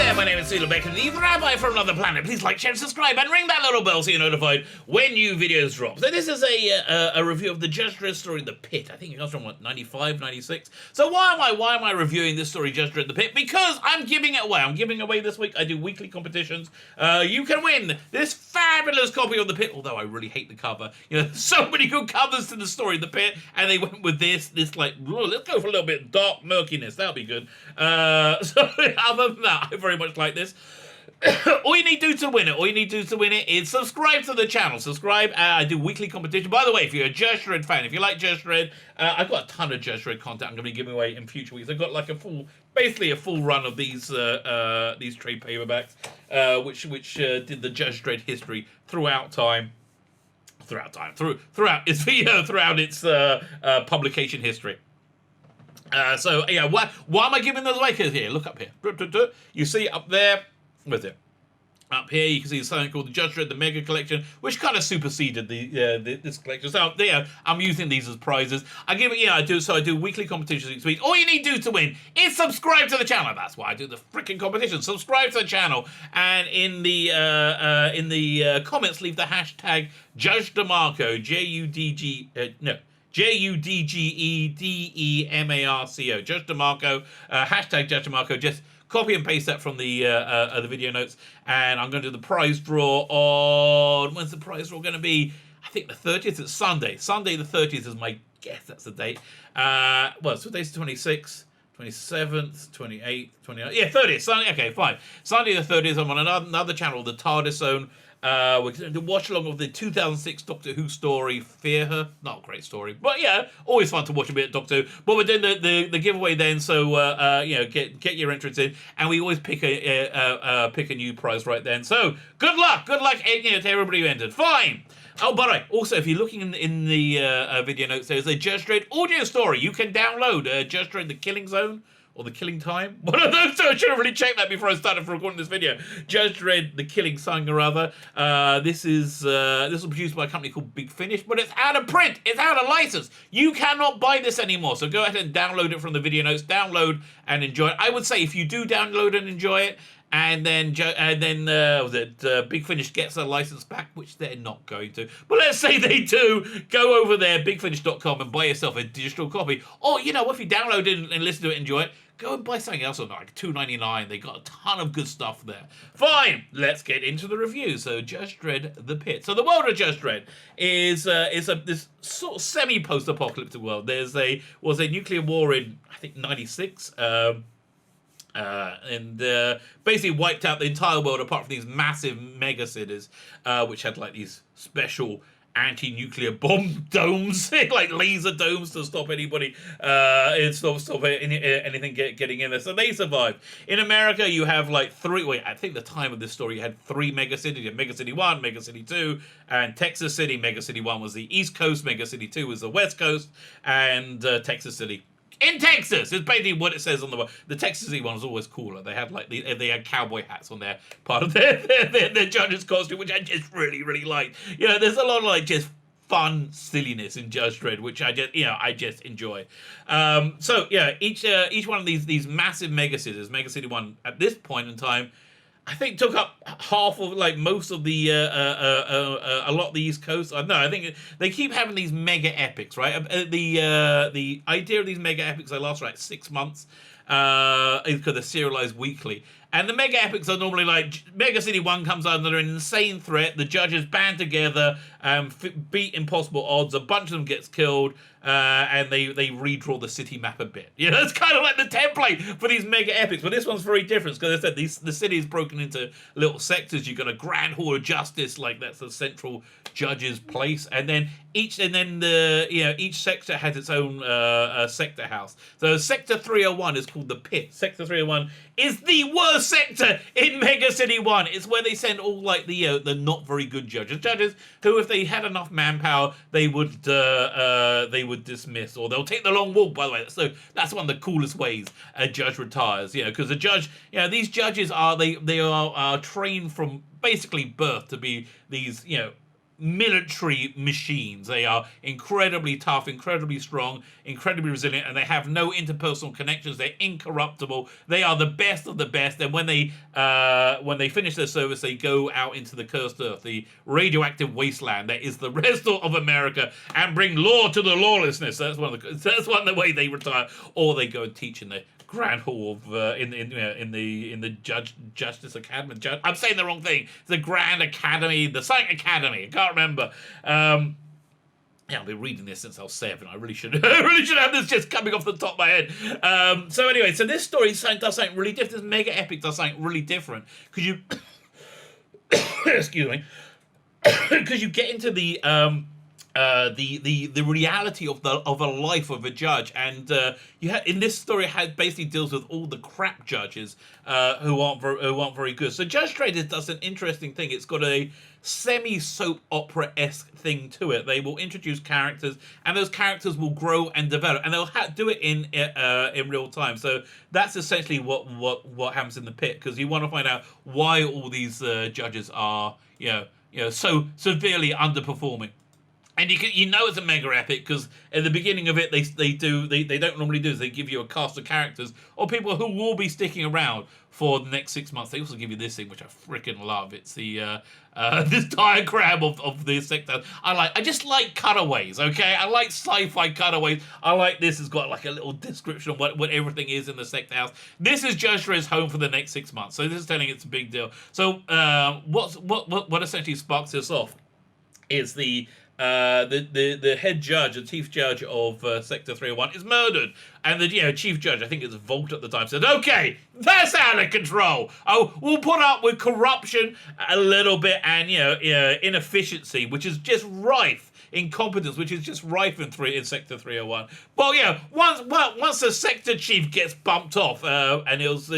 there, my name is Bacon, the Rabbi from another planet. Please like, share, subscribe, and ring that little bell so you're notified when new videos drop. So this is a review of the Judge Dredd story, The Pit. I think it comes from, what, 95, 96? So why am I reviewing this story, Judge Dredd, The Pit? Because I'm giving it away. I'm giving away this week. I do weekly competitions. You can win this fabulous copy of The Pit, although I really hate the cover. You know, so many good covers to the story, The Pit, and they went with this like, let's go for a little bit of dark murkiness. That'll be good. So other than that, I very much like this. All you need to do to win it, is subscribe to the channel. Subscribe. I do weekly competition. By the way, if you're a Judge Dredd fan, if you like Judge Dredd, I've got a ton of Judge Dredd content I'm going to be giving away in future weeks. I've got like basically a full run of these trade paperbacks, which did the Judge Dredd history throughout its publication history. So yeah, why am I giving those away? Because here, look up here. You see up there, where's it? Up here, you can see something called the Judge Dredd, the Mega Collection, which kind of superseded this collection. So yeah, I'm using these as prizes. I do weekly competitions each week. All you need to do to win is subscribe to the channel. That's why I do the freaking competition. Subscribe to the channel, and in the comments, leave the hashtag Judge DeMarco, JUDGEDEMARCO, Judge DeMarco, hashtag Judge DeMarco. Just copy and paste that from the video notes, and I'm going to do the prize draw on, when's the prize draw going to be? I think the 30th. It's Sunday. Sunday the 30th is my guess. That's the date. Well, so today's the 26th. 27th, 28th, 29th. Yeah, 30th. Sunday. Okay, fine. Sunday the 30th. I'm on another channel, the TARDIS Zone. We're going to watch along with the 2006 Doctor Who story, Fear Her. Not a great story, but yeah, always fun to watch a bit of Doctor Who. But we're doing the giveaway then, so get your entrance in, and we always pick a new prize right then. So good luck to everybody who entered. Fine. Oh, by the way, also, if you're looking in the video notes, there's a Judge Dredd audio story. You can download Judge Dredd, The Killing Zone, or The Killing Time. One of those two. I should have really checked that before I started recording this video. Judge Dredd, The Killing Something or Other. This was produced by a company called Big Finish, but it's out of print. It's out of license. You cannot buy this anymore. So go ahead and download it from the video notes. Download and enjoy it. I would say if you do download and enjoy it, and then Big Finish gets a license back, which they're not going to. But let's say they do. Go over there, bigfinish.com, and buy yourself a digital copy. Or, if you download it and listen to it and enjoy it, go and buy something else on like $2.99. They got a ton of good stuff there. Fine, let's get into the review. So, Judge Dredd, The Pit. So, the world of Judge Dredd is this sort of semi-post-apocalyptic world. Was a nuclear war in, I think, 96. And basically wiped out the entire world apart from these massive mega cities, which had like these special anti-nuclear bomb domes, like laser domes to stop anybody, stop anything getting in there. So they survived. In America, you have like I think the time of this story, you had 3 mega cities. You had Mega City 1, Mega City 2, and Texas City. Mega City 1 was the East Coast, Mega City 2 was the West Coast, and Texas City. In Texas, it's basically what it says on the Texas City one was always cooler. They had they had cowboy hats on their part of their judge's costume, which I just really, really liked. There's a lot of like just fun silliness in Judge Dredd, which I just enjoy. So yeah, each one of these massive mega cities, Mega City 1 at this point in time, I think took up half of most of the a lot of the East Coast. No, I think they keep having these mega epics, right? The idea of these mega epics, they last like 6 months, is because they're serialized weekly. And the mega epics are normally like Mega City 1 comes under an insane threat. The judges band together, beat impossible odds. A bunch of them gets killed, and they redraw the city map a bit. It's kind of like the template for these mega epics. But this one's very different because I said the city is broken into little sectors. You've got a Grand Hall of Justice, like that's the central judge's place, and then each sector has its own sector house. So Sector 301 is called the Pit. Sector 301 is the worst sector in Mega City 1. It's where they send all like the not very good judges who, if they had enough manpower, they would dismiss, or they'll take the long walk. By the way, so that's one of the coolest ways a judge retires. Because a judge, these judges are they are trained from basically birth to be these military machines. They are incredibly tough, incredibly strong, incredibly resilient, and they have no interpersonal connections. They're incorruptible. They are the best of the best. And when they finish their service, they go out into the cursed earth, the radioactive wasteland that is the rest of America, and bring law to the lawlessness. That's one of the way they retire, or they go and teach in the Grand Hall of in the Justice Academy. I'm saying the wrong thing. The Grand Academy, the Science Academy. I can't remember. Yeah, I've been reading this since I was 7. I really should have this just coming off the top of my head. So anyway, so this story does something really different. This mega epic does something really different because you, excuse me, because you get into the reality of a life of a judge, and in this story it basically deals with all the crap judges who aren't very good. So Judge Dredd does an interesting thing. It's got a semi-soap opera-esque thing to it. They will introduce characters, and those characters will grow and develop, and they'll do it in real time. So that's essentially what happens in the pit, because you want to find out why all these judges are so severely underperforming. And you know it's a mega epic because at the beginning of it, they don't normally do this. They give you a cast of characters or people who will be sticking around for the next 6 months. They also give you this thing, which I freaking love. It's the this diagram of the sector. I just like cutaways, okay? I like sci-fi cutaways. I like this. It's got like a little description of what everything is in the sector house. This is Judge Dredd's home for the next 6 months. So this is telling it's a big deal. So what essentially sparks this off is the head judge, the chief judge of Sector 301 is murdered, and the chief judge, I think it's Volt at the time, said, "Okay, that's out of control. Oh, we'll put up with corruption a little bit and inefficiency, which is just rife." Incompetence, which is just rife in Sector 301. Well, once the sector chief gets bumped off, and it was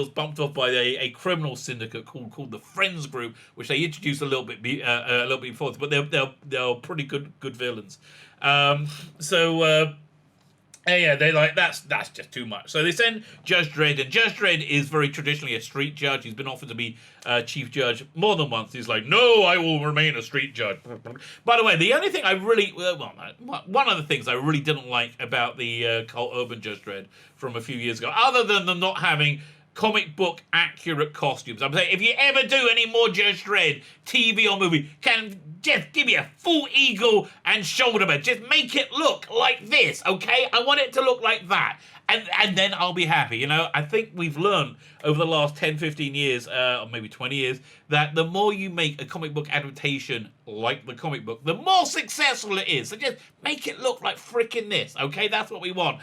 bumped off by a criminal syndicate called the Friends Group, which they introduced a little bit before, but they're pretty good villains. They're like, that's just too much. So they send Judge Dredd, and Judge Dredd is very traditionally a street judge. He's been offered to be chief judge more than once. He's like, no, I will remain a street judge. By the way, the only thing I really, one of the things I really didn't like about the Cult Urban Judge Dredd from a few years ago, other than them not having comic book accurate costumes. I'm saying, if you ever do any more Judge Dredd TV or movie, can just give me a full eagle and shoulder pad. Just make it look like this, okay? I want it to look like that. And then I'll be happy. I think we've learned over the last 10, 15 years, or maybe 20 years, that the more you make a comic book adaptation like the comic book, the more successful it is. So just make it look like freaking this, okay? That's what we want.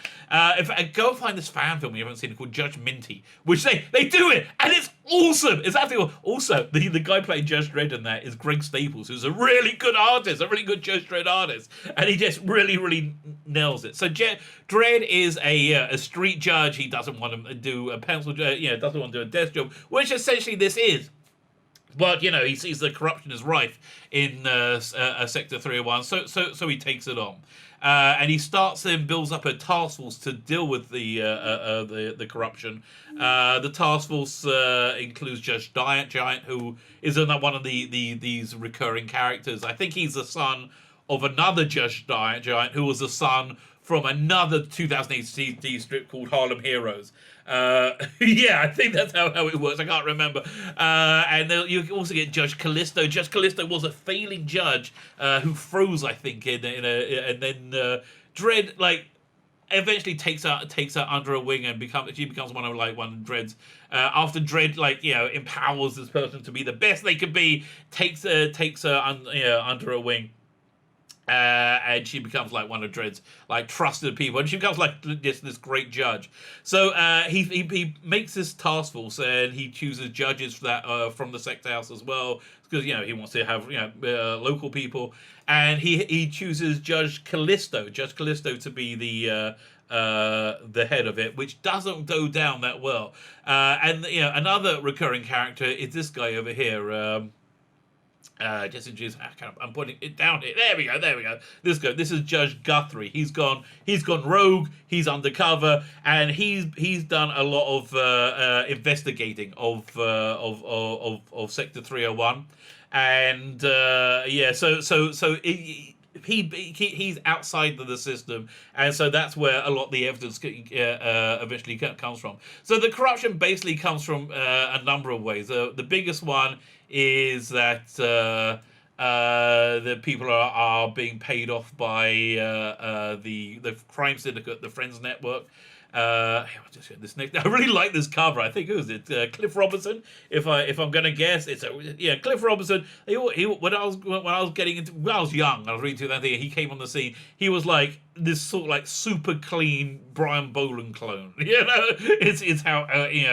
Go find this fan film you haven't seen called Judge Minty, which they do it, and it's awesome. It's absolutely awesome. Also, the guy playing Judge Dredd in that is Greg Staples, who's a really good artist, a really good Judge Dredd artist, and he just really, really nails it. So Dredd is a street judge. He doesn't want to do a pencil, doesn't want to do a desk job, which essentially this is. But he sees the corruption is rife in Sector 301, so he takes it on, and he starts and builds up a task force to deal with the corruption. The task force includes Judge Giant, who is one of these recurring characters. I think he's the son of another Judge Giant, who was the son from another 2008 CD strip called Harlem Heroes. I think that's how it works. I can't remember. And you also get Judge Callisto. Judge Callisto was a failing judge who froze, I think, and then Dredd eventually takes her under a wing and becomes one of Dredd's. After Dredd empowers this person to be the best they could be, takes her under a wing. And she becomes one of Dredd's trusted people, and she becomes this great judge. So he makes this task force, and he chooses judges from the sector house as well, because he wants to have local people, and he chooses Judge Callisto to be the head of it, which doesn't go down that well. And another recurring character is this guy over here. Just introduce. I'm putting it down here. There we go. This is Judge Guthrie. He's gone rogue. He's undercover, and he's done a lot of investigating of Sector 301. and he's outside of the system, and so that's where a lot of the evidence eventually comes from. So the corruption basically comes from a number of ways. The biggest one is that the people are being paid off by the crime syndicate, the Friends Network. This next, I really like this cover. I think who is it? Cliff Robertson. If I'm gonna guess, Cliff Robertson. When I was young, I was reading through that thing. He came on the scene. He was like this sort of like super clean Brian Boland clone. It's how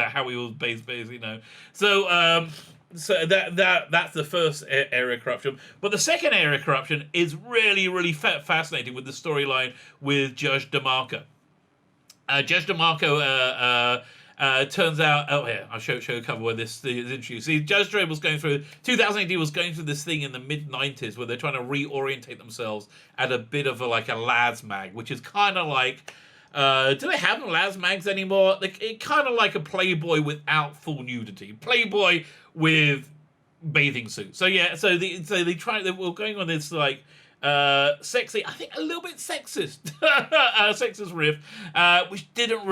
how he was basically. So. So that's the first area of corruption. But the second area of corruption is really, really fascinating with the storyline with Judge DeMarco. Judge DeMarco turns out. Oh yeah, I'll show a cover where this is introduced. See, Judge Dredd was going through 2000 AD was going through this thing in the mid 90s where they're trying to reorientate themselves at a bit of a lads mag, which is kind of like. Do they have lads mags anymore? It kind of like a Playboy without full nudity. Playboy with bathing suits. So yeah, they were going on this sexy, I think a little bit sexist, sexist riff, which didn't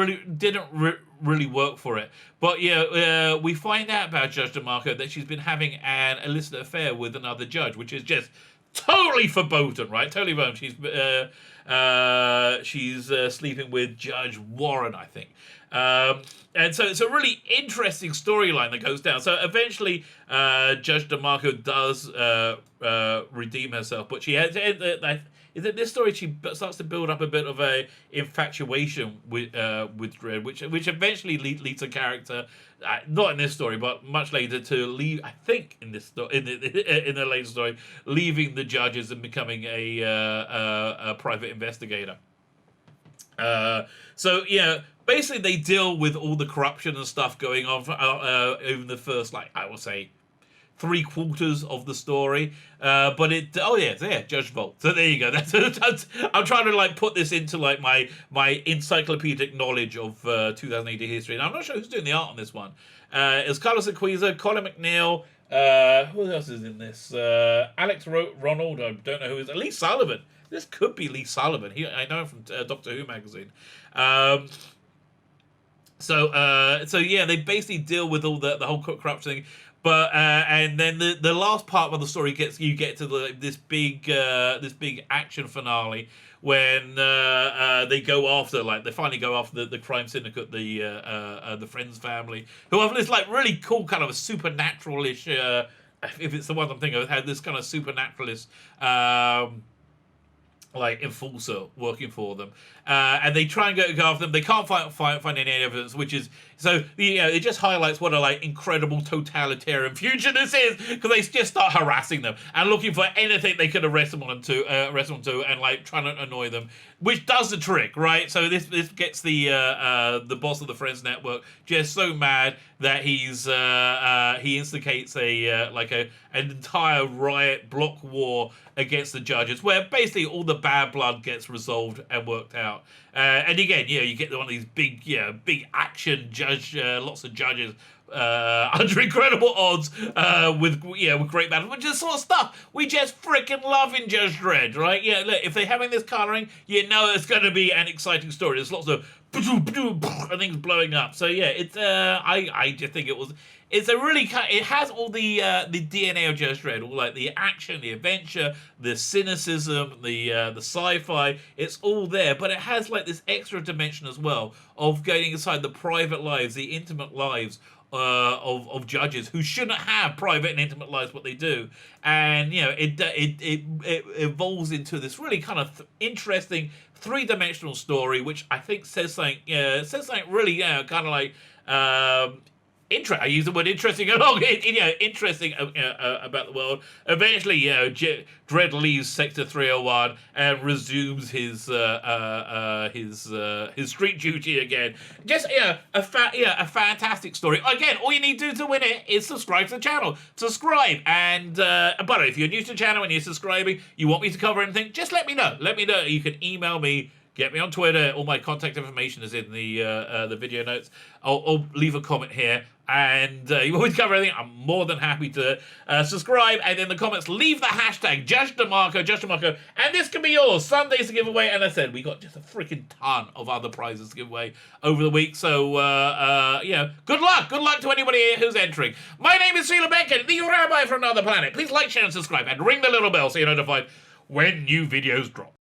really work for it. But yeah, we find out about Judge DeMarco that she's been having an illicit affair with another judge, which is just totally verboten, right? Totally verboten. She's sleeping with Judge Warren, I think. And so it's a really interesting storyline that goes down. So eventually, Judge DeMarco does redeem herself, but she has. Is it this story? She starts to build up a bit of a infatuation with Dredd, which eventually leads a character, not in this story, but much later, to leave. I think in this in the later story, leaving the judges and becoming a private investigator. So yeah. Basically, they deal with all the corruption and stuff going on in the first, I will say, 3/4 of the story. But Judge Volt. So there you go. I'm trying to put this into my encyclopedic knowledge of 2000 AD history, and I'm not sure who's doing the art on this one. It's Carlos Ezquerra, Colin McNeil. Who else is in this? Alex Ronald. I don't know who is. Lee Sullivan. This could be Lee Sullivan. I know him from Doctor Who magazine. So yeah, they basically deal with all the whole corruption thing, but and then the last part of the story you get to this big action finale when they finally go after the crime syndicate, the Friends family, who have this really cool kind of a supernatural-ish, if it's the one I'm thinking of, had this kind of supernaturalist enforcer working for them, and they try and go after them. They can't find any evidence, which is so. It just highlights what a incredible totalitarian future this is, because they just start harassing them and looking for anything they could arrest them to, and trying to annoy them, which does the trick, right? So this gets the boss of the Friends Network just so mad that he instigates an entire riot block war against the judges, where basically all the bad blood gets resolved and worked out. And again, you get one of these big action judge, lots of judges under incredible odds, with great battles, which is the sort of stuff we just freaking love in Judge Dredd, right? Yeah, look, if they're having this coloring, it's going to be an exciting story. There's lots of and things blowing up. So yeah, it's I just think it's a really it has all the DNA of Judge Dredd, all the action, the adventure, the cynicism, the sci-fi. It's all there, but it has this extra dimension as well of going inside the private lives, the intimate lives of judges who shouldn't have private and intimate lives, but they do. And it evolves into this really kind of interesting three-dimensional story, which I think says something really kind of I use the word interesting along. Interesting about the world. Eventually, Dredd leaves Sector 301 and resumes his street duty again. Just a fantastic story. Again, all you need to do to win it is subscribe to the channel. Subscribe, and but if you're new to the channel and you're subscribing, you want me to cover anything, just let me know. Let me know. You can email me. get me on Twitter. All my contact information is in the video notes. I'll leave a comment here. And you always cover everything. I'm more than happy to subscribe. And in the comments, leave the hashtag JudgeDeMarco, and this can be yours. Sundays to give away. And I said, we got just a freaking ton of other prizes to give away over the week. So, good luck. Good luck to anybody who's entering. My name is Sheila Beckett, the Rabbi from another planet. Please like, share, and subscribe. And ring the little bell so you're notified when new videos drop.